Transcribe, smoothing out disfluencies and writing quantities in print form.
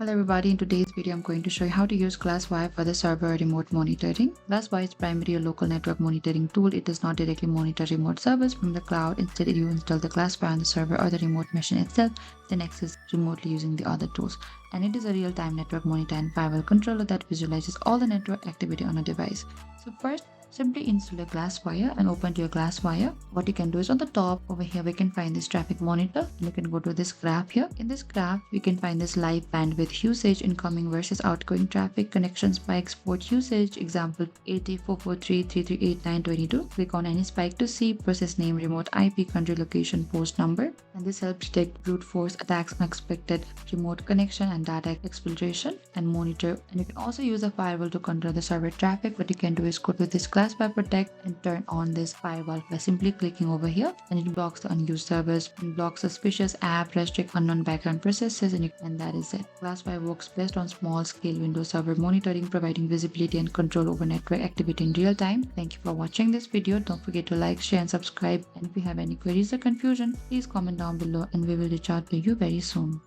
Hello everybody, in today's video I'm going to show you how to use GlassWire for the server remote monitoring. GlassWire is primarily a local network monitoring tool. It does not directly monitor remote servers from the cloud. Instead, you install the GlassWire on the server or the remote machine itself, then access remotely using the other tools. And it is a real-time network monitor and firewall controller that visualizes all the network activity on a device. So first, simply install a GlassWire and open to your GlassWire. What you can do is on the top over here we can find this traffic monitor. You can go to this graph here. In this graph we can find this live bandwidth usage, incoming versus outgoing traffic, connection spike, port usage, example 80.443.338.922. Click on any spike to see process name, remote IP, country, location, post number, and this helps detect brute force attacks, unexpected remote connection and data exfiltration and monitor. And you can also use a firewall to control the server traffic. What you can do is go to this GlassWire Protect and turn on this firewall by simply clicking over here, and it blocks the unused servers and blocks suspicious app, restrict unknown background processes, and that is it. GlassWire works best on small scale Windows server monitoring, providing visibility and control over network activity in real time. Thank you for watching this video. Don't forget to like, share and subscribe, and if you have any queries or confusion, please comment down below and we will reach out to you very soon.